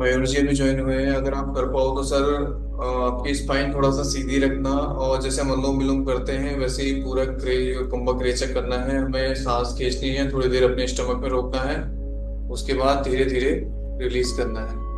मयूर जी अभी ज्वाइन हुए हैं। अगर आप कर पाओ तो सर आपकी स्पाइन थोड़ा सा सीधी रखना, और जैसे हम अनुलोम विलोम करते हैं वैसे ही पूरा कुंभक रेचक करना है। हमें सांस खींचनी है, थोड़ी देर अपने स्टमक में रोकना है, उसके बाद धीरे धीरे रिलीज करना है।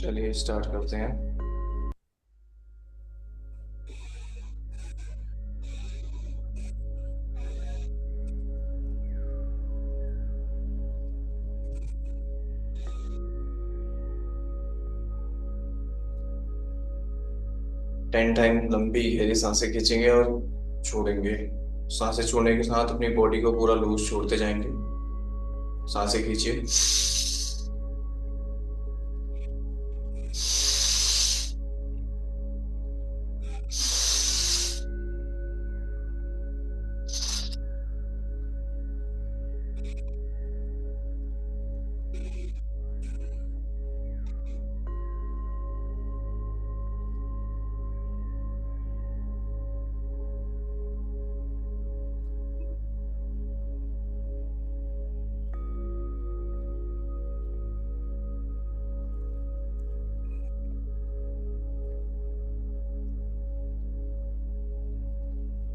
चलिए स्टार्ट करते हैं। 10 टाइम लंबी गहरी सांसें खींचेंगे और छोड़ेंगे। सांसें छोड़ने के साथ अपनी बॉडी को पूरा लूज छोड़ते जाएंगे। सांसें खींचिए।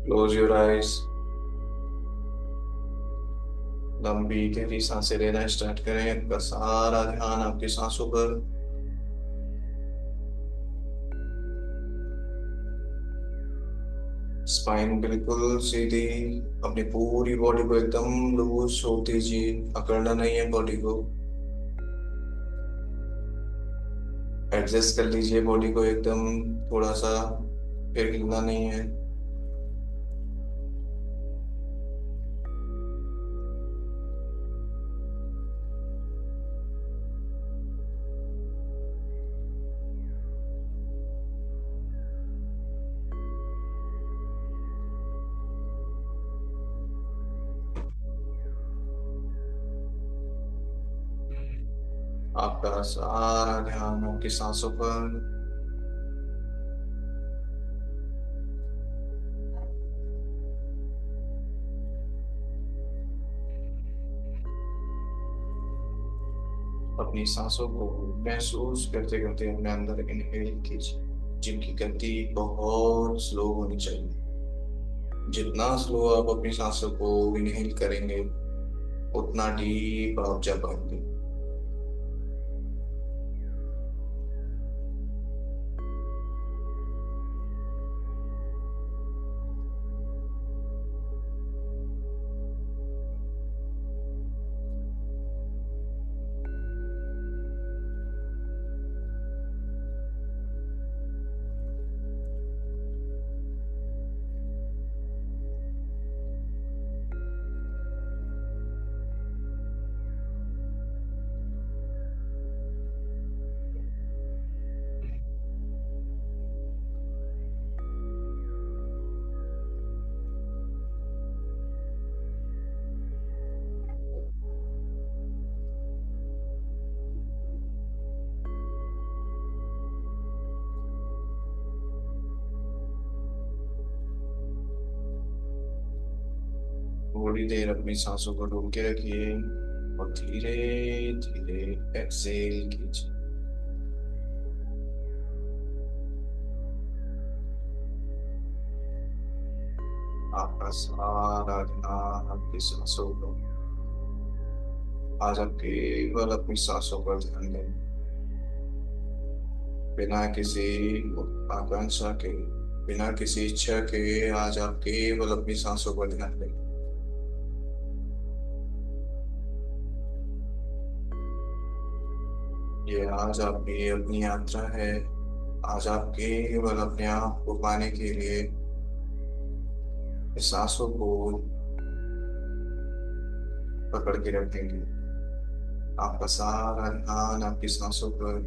Close your eyes. लंबी गहरी सांसें लेना स्टार्ट करें। आपका सारा ध्यान आपकी सांसों पर। स्पाइन बिल्कुल सीधी। अपनी पूरी बॉडी को एकदम लूज छोड़ दीजिए। अकड़ना नहीं है बॉडी को। एडजस्ट कर लीजिए बॉडी को एकदम, थोड़ा सा। फिर हिलना नहीं है। आपका सारा ध्यान आपकी सांसों पर। अपनी सांसों को महसूस करते करते अपने अंदर इनहेल कीजिए, जिनकी गति बहुत स्लो होनी चाहिए। जितना स्लो आप अपनी सांसों को इनहेल करेंगे, उतना डीप आप जा पाएंगे। थोड़ी देर अपनी सांसों को रोक के रखिए और धीरे धीरे एक्सेल कीजिए। आपका सारा ध्यान आपकी सांसों पर। आज आप केवल अपनी सांसों पर ध्यान दें, बिना किसी आकांक्षा के, बिना किसी इच्छा के। आज आप केवल अपनी सांसों पर ध्यान दें। ये आज आपकी अपनी यात्रा है। आज आप केवल अपने आप को पाने के लिए इस सांसों को पकड़ के रखेंगे। आपका सारा ध्यान आपकी सांसों पर।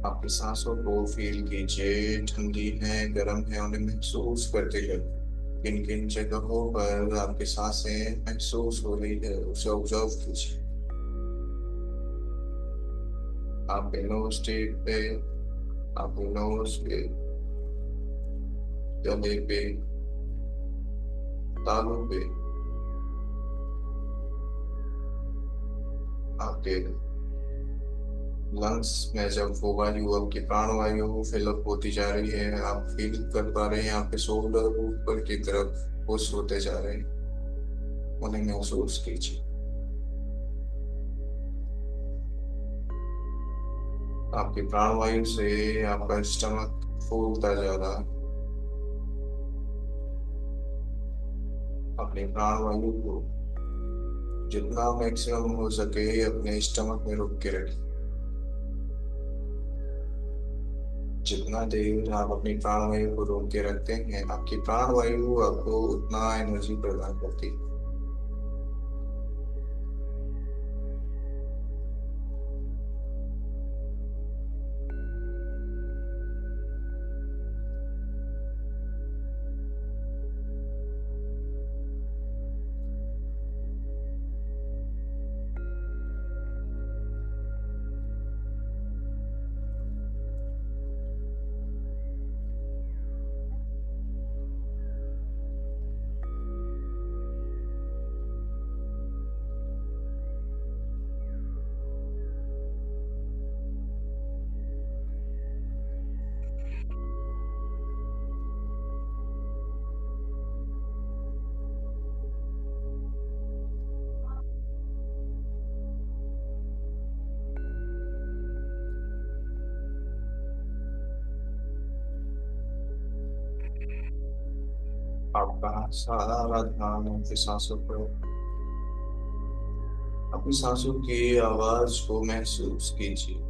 आपकी सांसों को फील कीजिए, ठंडी है, गर्म है, उन्हें महसूस करते हुए किन किन जगहों पर आपकी सांसें महसूस हो रही है उसे ऑब्जर्व कीजिए। आपके नोज टिप पे, आपके नोज पे, गले पे, तालू पे, आपके लंग्स में जब वो वायु, आपकी प्राणवायु फिलअप होती जा रही है, आप फील कर पा रहे हैं आपके शोल्डर ऊपर की तरफ पुश होते जा रहे हैं, उन्हें महसूस कीजिए। आपकी प्राणवायु से आपका स्टमक फूलता जा रहा है। अपनी प्राणवायु को जितना मैक्सिमम हो सके अपने स्टमक में रोक के रखें। जितना देर आप अपनी प्राणवायु को रोक के रखते हैं, आपकी प्राणवायु आपको उतना एनर्जी प्रदान करती है। आपका सारा ध्यान आपकी सांसों पर, अपनी सांसों की आवाज को महसूस कीजिए।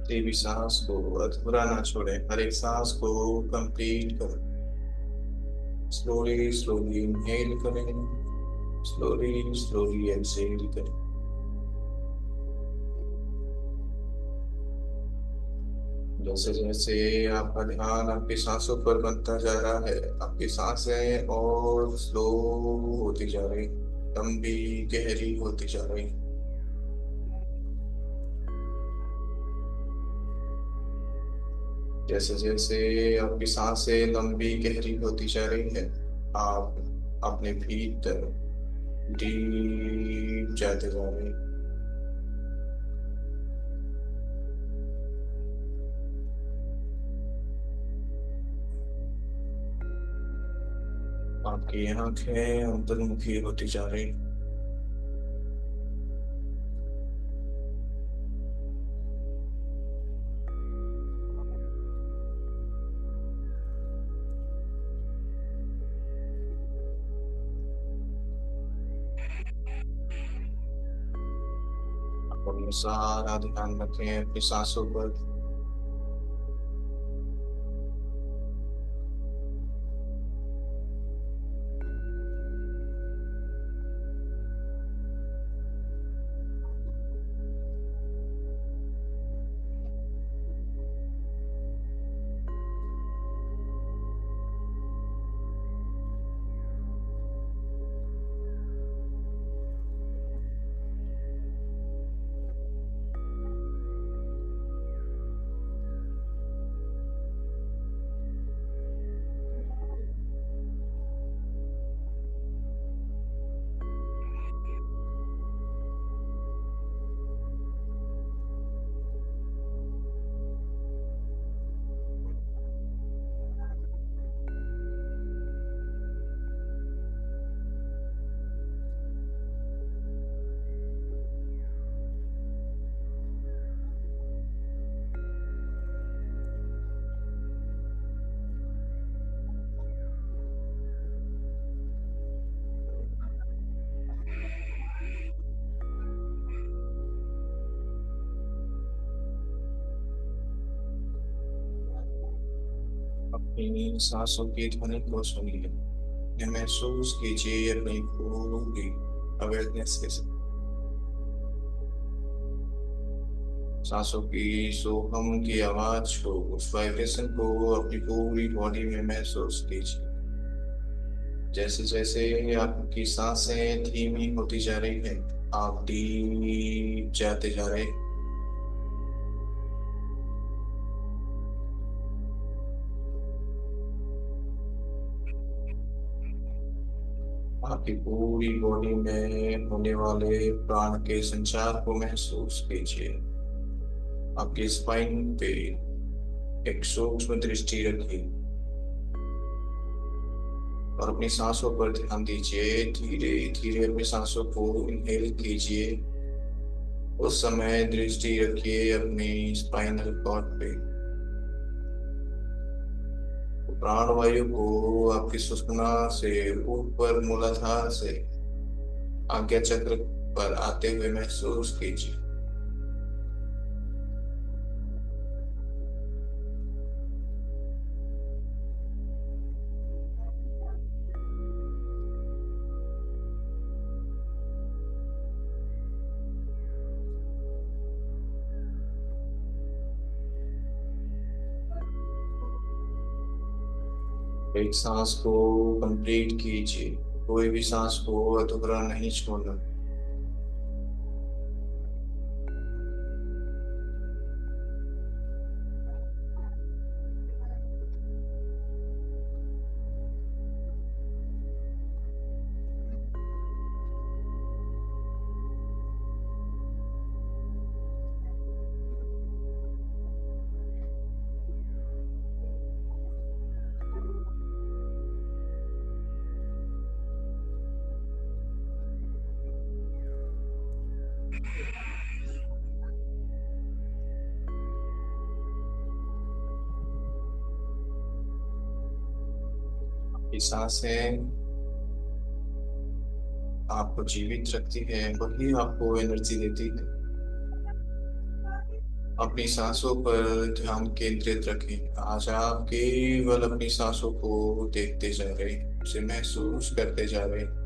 किसी भी सांस को अधूरा ना छोड़ें, हर एक सांस को कंप्लीट करें। स्लोली स्लोली इनहेल करें, स्लोली स्लोली एक्सहेल करें। जैसे जैसे आपका ध्यान आपकी सांसों पर बनता जा रहा है, आपकी सांसें और स्लो होती जा रही, लंबी गहरी होती जा रही। जैसे जैसे आपकी सांसें लंबी गहरी होती जा रही है, आप अपने भीतर डीप जाते जा रहे हैं। आपकी आंखें अंतर्मुखी होती जा रही। आप अपना सारा ध्यान रखें अपनी सांसों पर। अपनी सांसों की ध्वनि को सुनिए। ये महसूस कीजिए अपनी पूरी अवेयरनेस के साथ सांसों की सोहम की आवाज को, उस वाइब्रेशन को अपनी पूरी बॉडी में महसूस कीजिए। जैसे जैसे आपकी सांसें धीमी होती जा रही है, आप डीप जाते जा रहे हैं। आपकी पूरी बॉडी में होने वाले प्राण के संचार को महसूस कीजिए। आपके स्पाइन पे एक सूक्ष्म दृष्टि रखिए और अपनी सांसों पर ध्यान दीजिए। धीरे धीरे अपनी सांसों को इनहेल कीजिए। उस समय दृष्टि रखिए अपनी स्पाइनल कॉर्ड पे। प्राणवायु को आपकी सुषुम्ना से ऊपर मूलाधार से आज्ञा चक्र पर आते हुए महसूस कीजिए। एक सांस को कंप्लीट कीजिए। कोई भी सांस को अधूरा नहीं छोड़ना। ये सांसें आपको जीवित रखती है, वही आपको एनर्जी देती है। अपनी सांसों पर ध्यान केंद्रित रखें। आज आप केवल अपनी सांसों को देखते जा रहे हैं, उसे महसूस करते जा रहे हैं।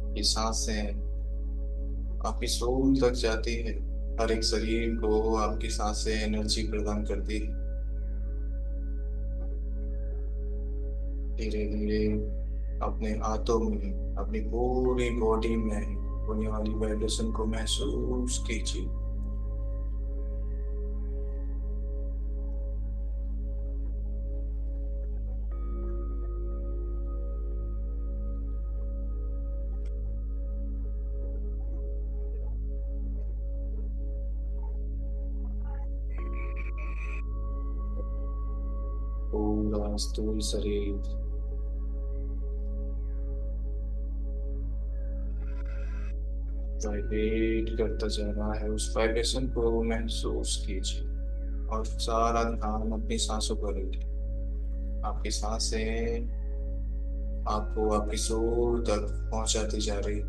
ये सांसें आपकी सोल तक जाती है। हर एक शरीर को आपकी सांसें एनर्जी प्रदान करती है। धीरे धीरे अपने हाथों में, अपनी पूरी बॉडी में होने वाली वाइब्रेशन को महसूस कीजिए। पूरा स्थूल शरीर वाइब्रेट करता जा रहा है। उस वाइब्रेशन को महसूस कीजिए और सारा ध्यान अपनी सांसों पर रखिए। आपकी सांसें आपको आपकी सोल तक पहुंचाती जा रही।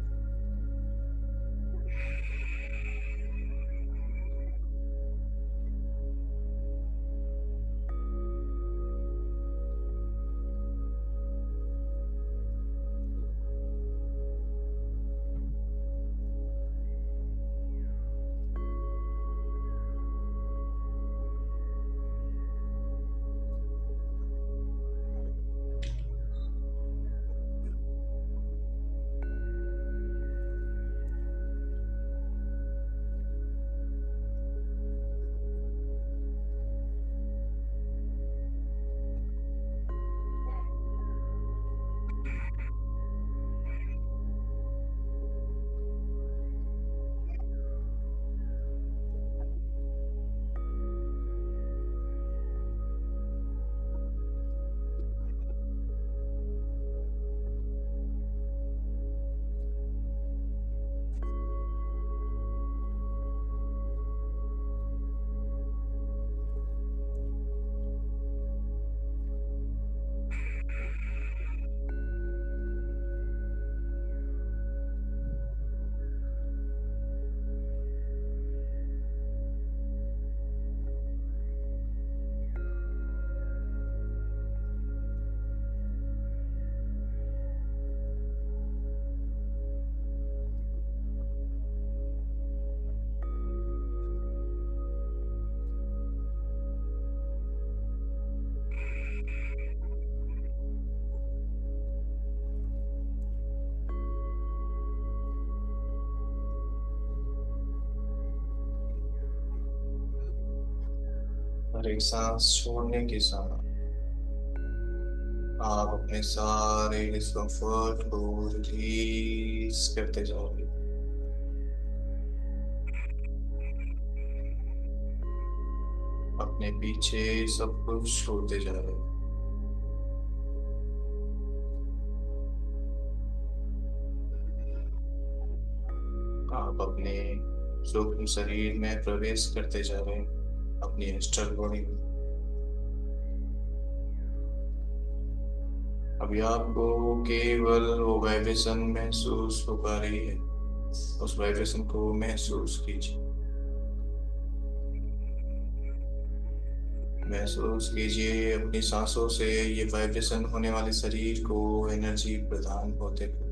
और एक सांस छोड़ने के साथ आप अपने सारे डिस्कम्फर्ट को रिलीज करते जाओगे। अपने पीछे सब कुछ छोड़ते जा रहे हो। आप अपने सूक्ष्म शरीर में प्रवेश करते जा रहे हैं, अपनी एस्ट्रल बॉडी में। अभी आपको केवल वो वाइब्रेशन महसूस हो पा रही है। उस वाइब्रेशन को महसूस कीजिए। महसूस कीजिए अपनी सांसों से ये वाइब्रेशन होने वाले शरीर को एनर्जी प्रदान होते हुए।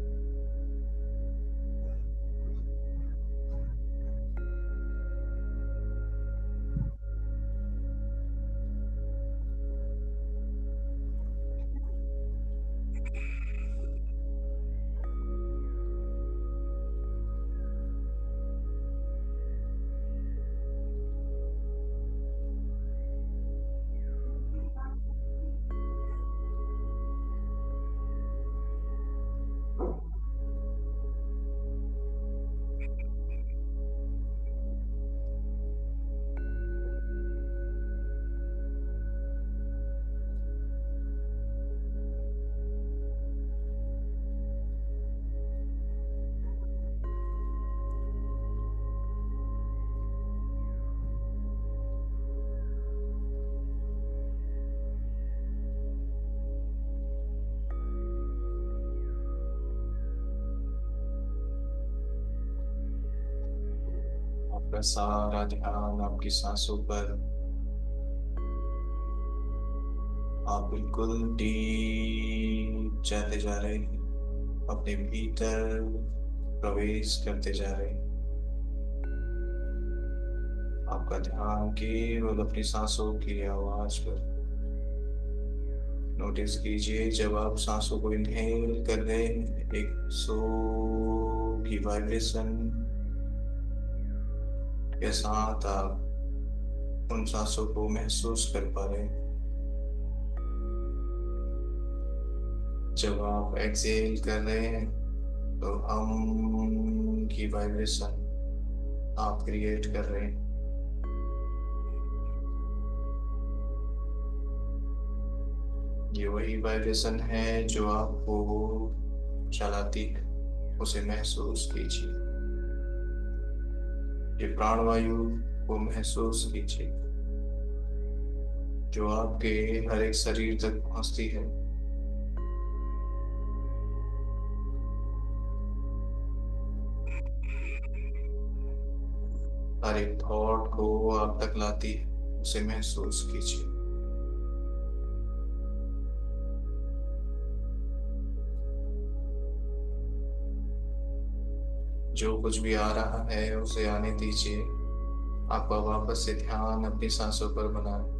आपका सारा ध्यान आपकी सांसों पर। आप बिल्कुल डीप जाते जा रहे हैं, अपने भीतर प्रवेश करते जा रहे हैं। आपका ध्यान केवल अपनी सांसों की आवाज पर। नोटिस कीजिए जब आप सांसों को इनहेल कर रहे हैं, एक सो की वाइब्रेशन के साथ आप उन सांसों को महसूस कर पा रहे हैं। जब आप एक्सेल कर रहे हैं तो की वाइब्रेशन आप क्रिएट कर रहे हैं। ये वही वाइब्रेशन है जो आपको चलाती है, उसे महसूस कीजिए। ये प्राणवायु को महसूस कीजिए जो आपके हर एक शरीर तक पहुंचती है। हर एक थॉट को आप तक लाती है, उसे महसूस कीजिए। जो कुछ भी आ रहा है उसे आने दीजिए। आपका वापस से ध्यान अपनी सांसों पर बनाएं।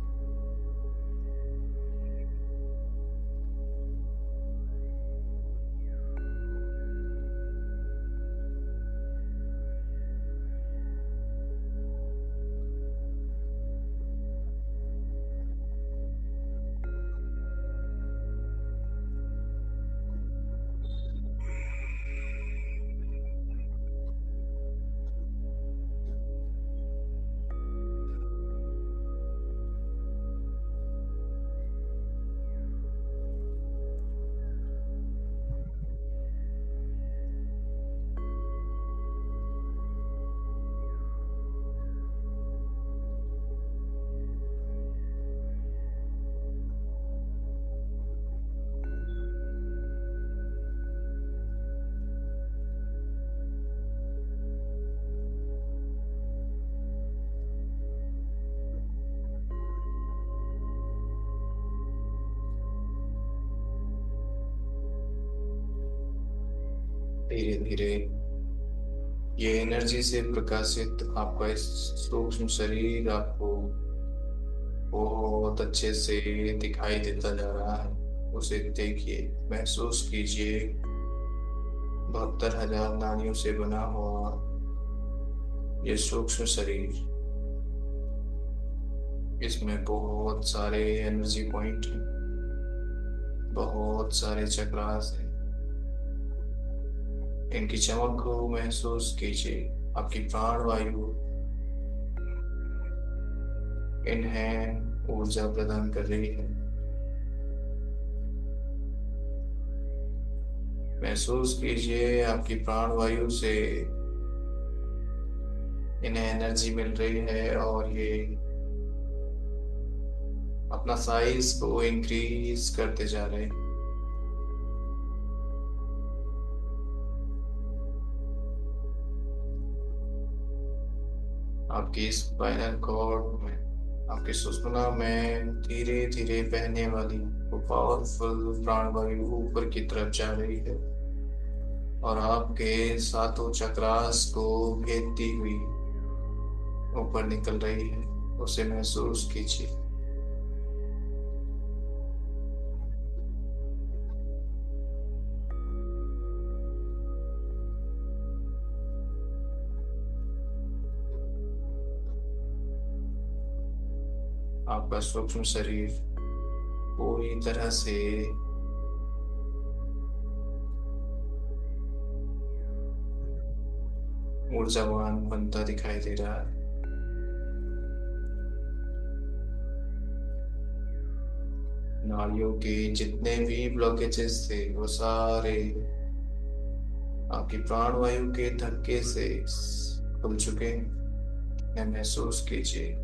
धीरे धीरे ये एनर्जी से प्रकाशित आपका इस सूक्ष्म शरीर आपको बहुत अच्छे से दिखाई देता जा रहा है। उसे देखिए, महसूस कीजिए। 72,000 नाड़ियों से बना हुआ ये सूक्ष्म शरीर इसमें बहुत सारे एनर्जी पॉइंट हैं, बहुत सारे चक्रास हैं। इनकी चमक को महसूस कीजिए। आपकी प्राण वायु इन्हें ऊर्जा प्रदान कर रही है। महसूस कीजिए आपकी प्राण वायु से इन्हें एनर्जी मिल रही है और ये अपना साइज को इंक्रीज करते जा रहे हैं। आपकी स्पाइनल कॉर्ड में, आपके सुषुम्ना में धीरे धीरे बहने वाली वो पावरफुल प्राणवायु ऊपर की तरफ जा रही है और आपके सातों चक्रास को भेदती हुई ऊपर निकल रही है। उसे महसूस कीजिए। आपका सूक्ष्म शरीर पूरी तरह से ऊर्जावान बनता दिखाई दे रहा है। नाड़ियों के जितने भी ब्लॉकेजेस थे वो सारे आपकी प्राणवायु के धक्के से खुल चुके हैं। महसूस कीजिए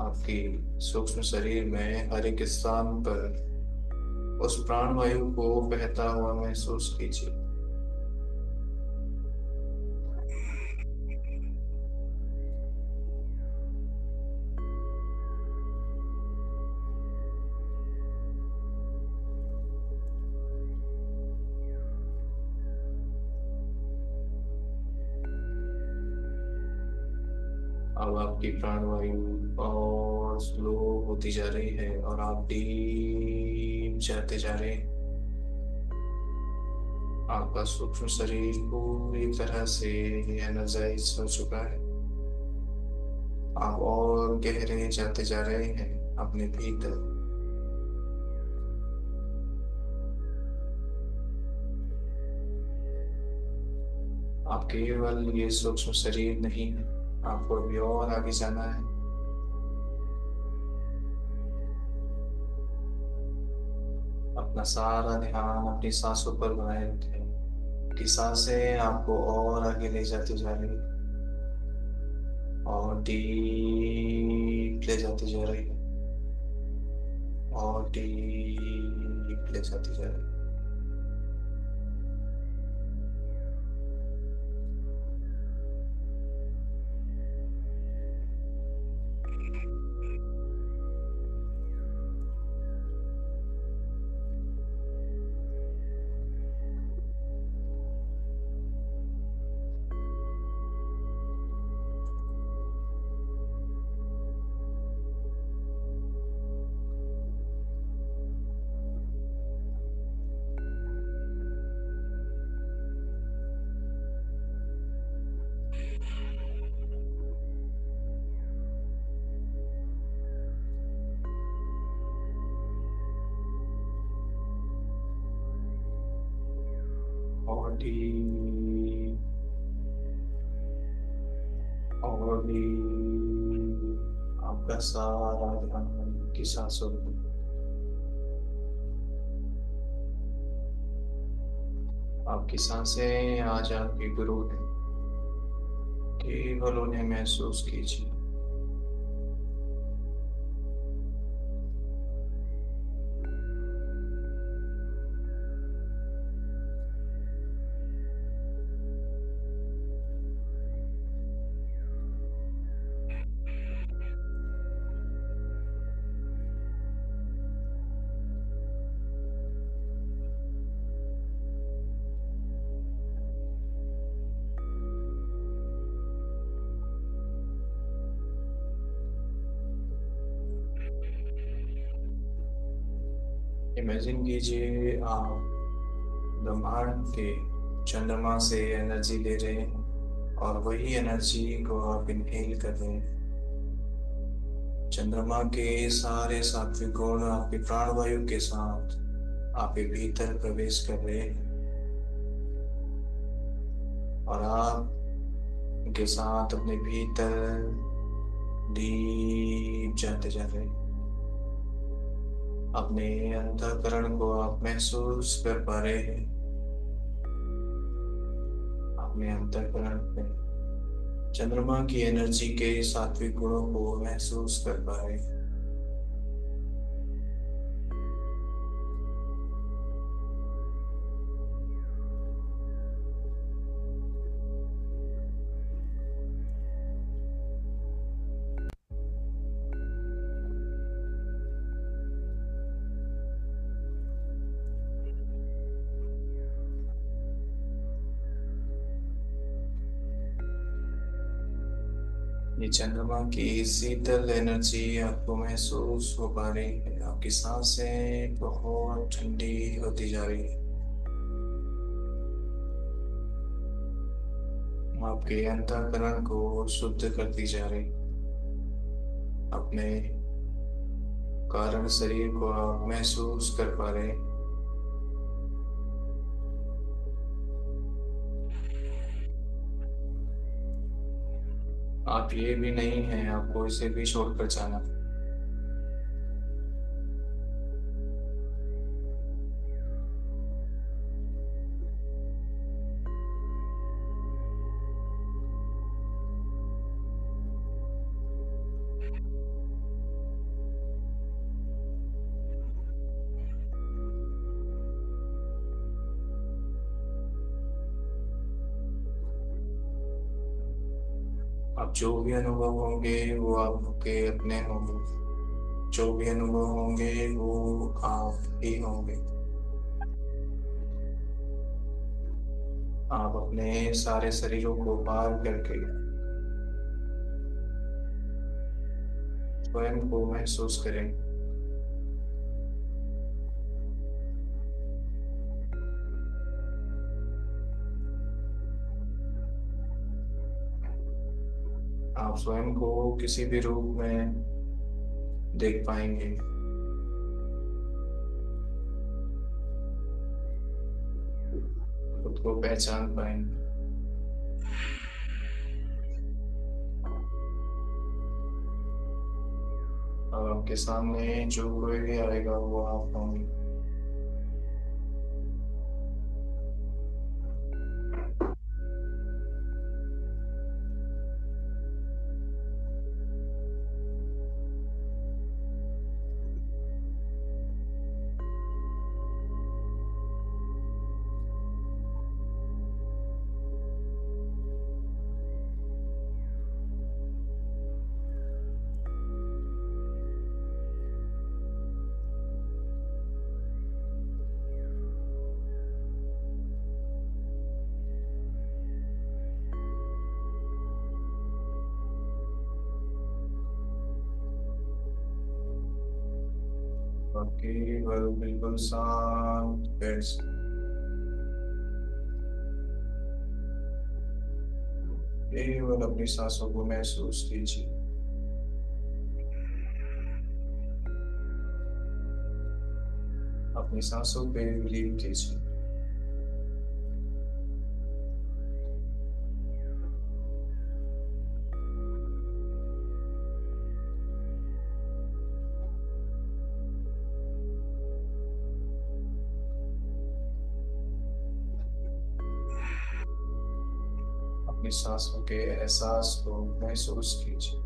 आपकी सूक्ष्म शरीर में हर एक स्थान पर उस प्राणवायु को बहता हुआ महसूस कीजिए। अब आपकी प्राणवायु और स्लो होती जा रही है और आप डीप जाते जा रहे हैं। आपका सूक्ष्म शरीर पूरी तरह से एनर्जाइज हो चुका है। आप और गहरे जाते जा रहे हैं अपने भीतर। आप केवल ये सूक्ष्म शरीर नहीं है, आपको अभी और आगे जाना है। अपना सारा ध्यान अपनी सांसों पर बनाए रखें कि सांसें आपको और आगे ले जाती जा रही है और डीप ले जाती जा रही है और डीप ले जाती जा रही है। और डीप और डीप आपका सारा ध्यान की सांसों में। आपकी सांसें आज आपके गुरु हैं, केवल उन्हें महसूस कीजिए। इमेजिन कीजिए आप ब्रह्मांड के चंद्रमा से एनर्जी ले रहे हैं और वही एनर्जी को आप इनहेल कर रहे हैं। चंद्रमा के सारे सात्विक गुण आपके प्राणवायु के साथ आपके भीतर प्रवेश कर रहे हैं और आप के साथ अपने भीतर डीप जाते जा रहे हैं। अपने अंतःकरण को आप महसूस कर पा रहे हैं। अपने अंतःकरण में चंद्रमा की एनर्जी के सात्विक गुणों को महसूस कर पा रहे हैं। ये चंद्रमा की शीतल एनर्जी आपको महसूस हो पा रही है। आपकी सांसें बहुत ठंडी होती जा रही है। आपके अंतःकरण को शुद्ध करती जा रही। अपने कारण शरीर को आप महसूस कर पा रहे हैं। आप ये भी नहीं है आपको इसे भी छोड़कर जाना। अब जो भी अनुभव होंगे वो आपके अपने होंगे। जो भी अनुभव होंगे वो आप ही होंगे। आप अपने सारे शरीरों को पार करके स्वयं को महसूस करें। आप स्वयं को किसी भी रूप में देख पाएंगे। खुद को पहचान पाएंगे। और आपके सामने जो कोई भी आएगा वो आप होंगे। और केवल बिल्कुल शांत पेड़ से केवल अपनी सांसों को महसूस कीजिए। अपनी सांसों पे बिलीव कीजिए। अपनी सांसों के एहसास को महसूस कीजिए।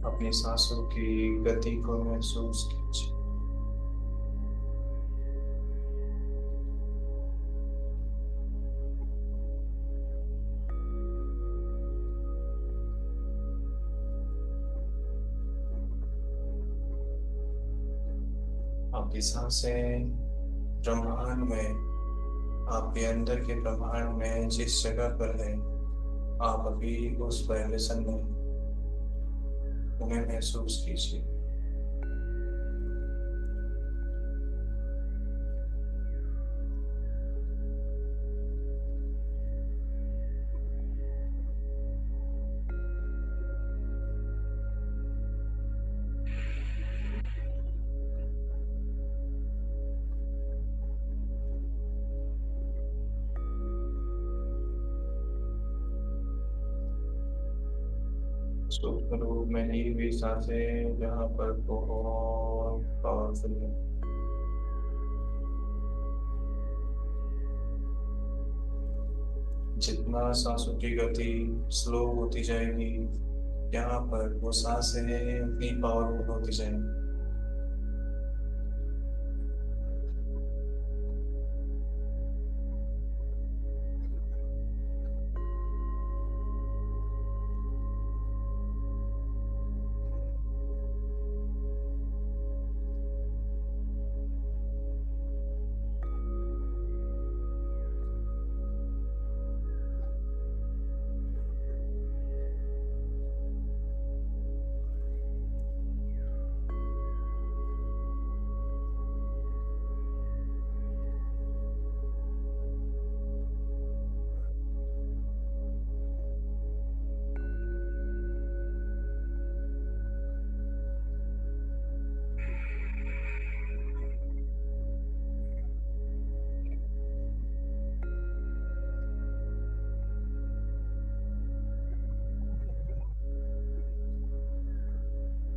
अपनी सांसों की गति को महसूस कीजिए। आपकी सांसें ब्रह्मांड में, आपके अंदर के ब्रह्मांड में जिस जगह पर है, आप अभी उस वाइब्रेशन में उन्हें महसूस कीजिए। सूक्ष्म रूप में ली हुई सांसें जहाँ पर बहुत पावरफुल है। जितना सांसों की गति स्लो होती जाएगी, यहाँ पर वो सांसें अपनी पावरफुल होती जाएंगी।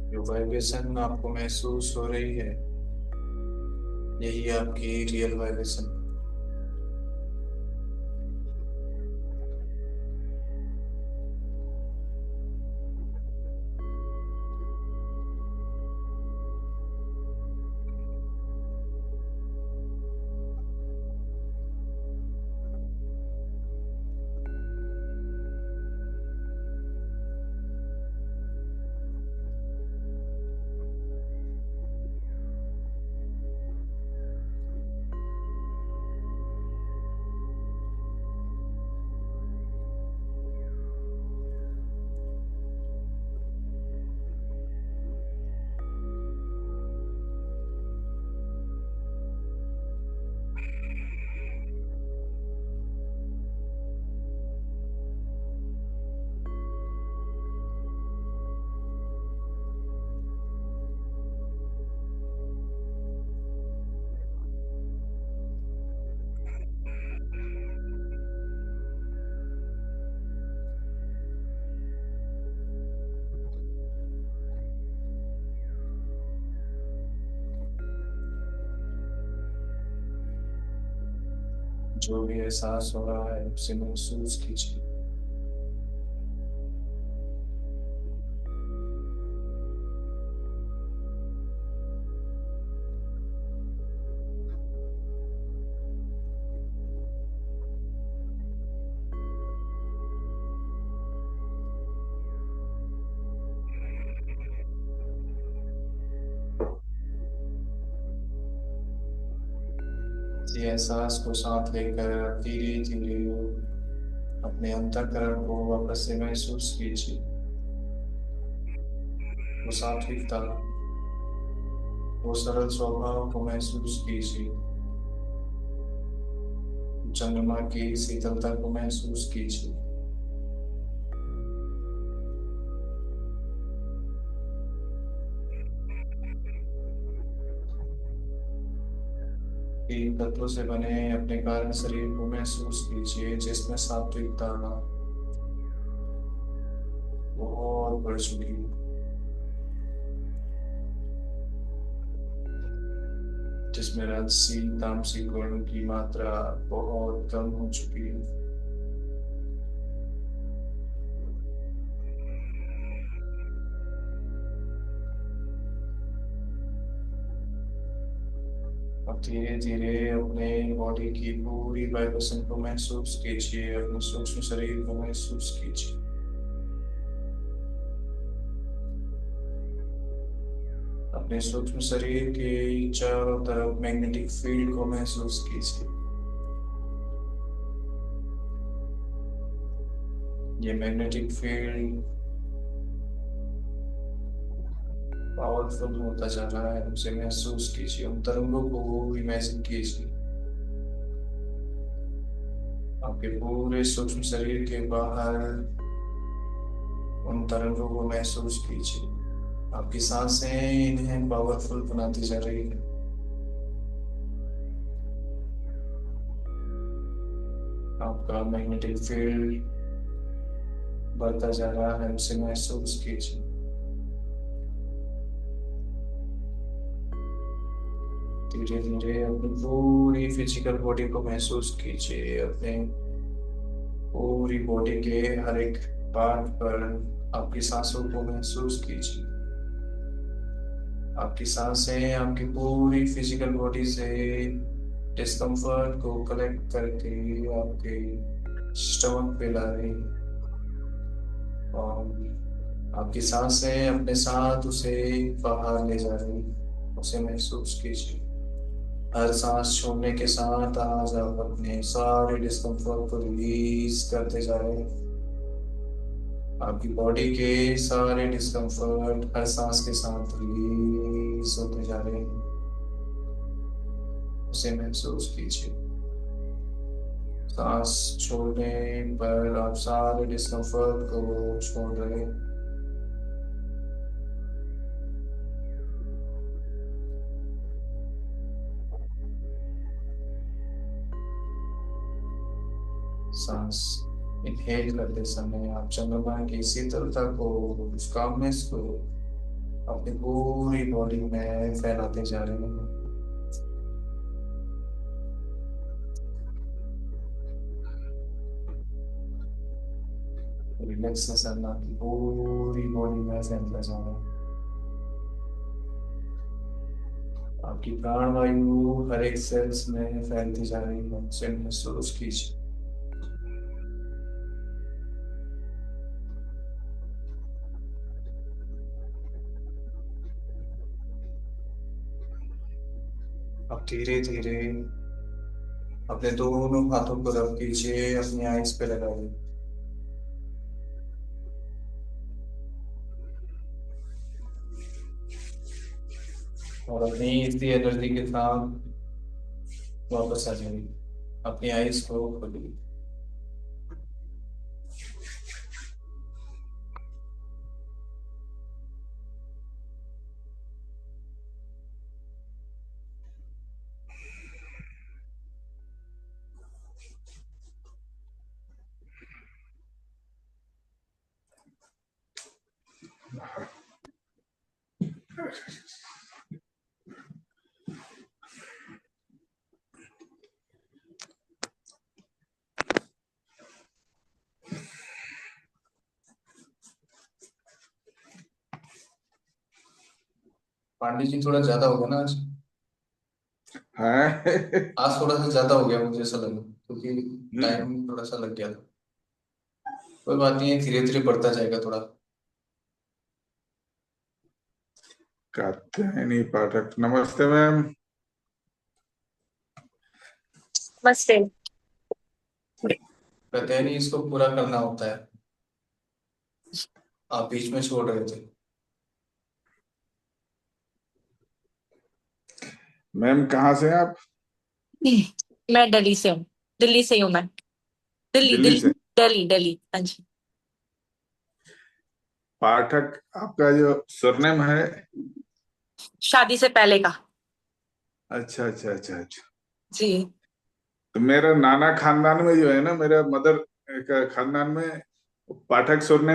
जो वाइब्रेशन आपको महसूस हो रही है, यही आपकी रियल वाइब्रेशन। जो भी एहसास हो रहा है उसे महसूस कीजिए। इसी एहसास को साथ लेकर धीरे धीरे अपने अंतःकरण को वापस से महसूस कीजिए। वो सात्विकता, वो सरल स्वभाव को महसूस कीजिए। चंद्रमा की शीतलता को महसूस कीजिए। तीन तत्वों से बने अपने कारण शरीर को महसूस कीजिए, जिसमें सात्विकता बहुत बढ़ चुकी है, जिसमें राजसी तामसिक गुण की मात्रा बहुत कम हो चुकी है। अब धीरे धीरे अपने बॉडी की पूरी वाइब्रेशन को महसूस कीजिए, अपने सूक्ष्म शरीर को महसूस कीजिए। अपने सूक्ष्म शरीर के चारों तरफ मैग्नेटिक फील्ड को महसूस कीजिए। ये मैग्नेटिक फील्ड पावरफुल होता जा रहा है, उसे महसूस कीजिए, उन तरंगों को इमेजिन कीजिए। आपके पूरे सूक्ष्म शरीर के बाहर उन तरंगों को महसूस कीजिए। आपकी सांसें इन्हें पावरफुल बनाती जा रही है। आपका मैग्नेटिक फील्ड बढ़ता जा रहा है, उसे महसूस कीजिए। धीरे धीरे अपनी पूरी फिजिकल बॉडी को महसूस कीजिए। अपने पूरी बॉडी के हर एक पार्ट पर आपकी सांसों को महसूस कीजिए। आपकी सांसें आपकी पूरी फिजिकल बॉडी से डिस्कम्फर्ट को कलेक्ट करके आपके स्टमक पे ला रही हैं। और आपकी सांसें अपने साथ उसे बाहर ले जा रही हैं, उसे महसूस कीजिए। हर सांस छोड़ने के साथ आज आप अपने सारे डिस्कम्फर्ट को रिलीज करते जा रहे हैं। आपकी बॉडी के सारे डिस्कम्फर्ट हर सांस के साथ रिलीज होते जा रहे हैं, उसे महसूस कीजिए। सांस छोड़ने पर आप सारे डिस्कम्फर्ट को छोड़ रहे हैं। सांस इनहेल करते समय आप चंद्रमा की शीतलता को, उस कामनेस को अपनी पूरी बॉडी में फैलाते जा रहे हैं। रिलैक्सेशन आपकी पूरी बॉडी में फैलता जा रहा है। आपकी प्राणवायु हर एक सेल्स में फैलती जा रही है, उसे महसूस कीजिए। अब धीरे धीरे अपने दोनों हाथों को रब कीजिए, अपनी आईज पे लगाइए। और अपनी इसी एनर्जी के साथ वापस आ जाइए, अपनी आईज को खोलिए। पांडे जी थोड़ा ज्यादा हो गया ना आज। है। आज थोड़ा सा ज्यादा हो गया मुझे ऐसा लगा, क्योंकि हम्म, टाइम थोड़ा सा लग गया था। कोई बात नहीं है, धीरे धीरे बढ़ता जाएगा थोड़ा। कात्यायनी पाठक, नमस्ते मैम। नमस्ते। कहते हैं नहीं, इसको पूरा करना होता है। आप बीच में छोड़ रहे थे। मैम कहाँ से हैं आप? मैं दिल्ली से हूँ। दिल्ली से ही हूँ मैं। दिल्ली दिल्ली दिल्ली से। दिल्ली दिल्ली, हाँ जी। पाठक आपका जो सरनेम है? शादी से पहले का। अच्छा अच्छा अच्छा अच्छा। जी। तो मेरा नाना खानदान में जो है ना, मेरा मदर का खानदान में पाठक सरनेम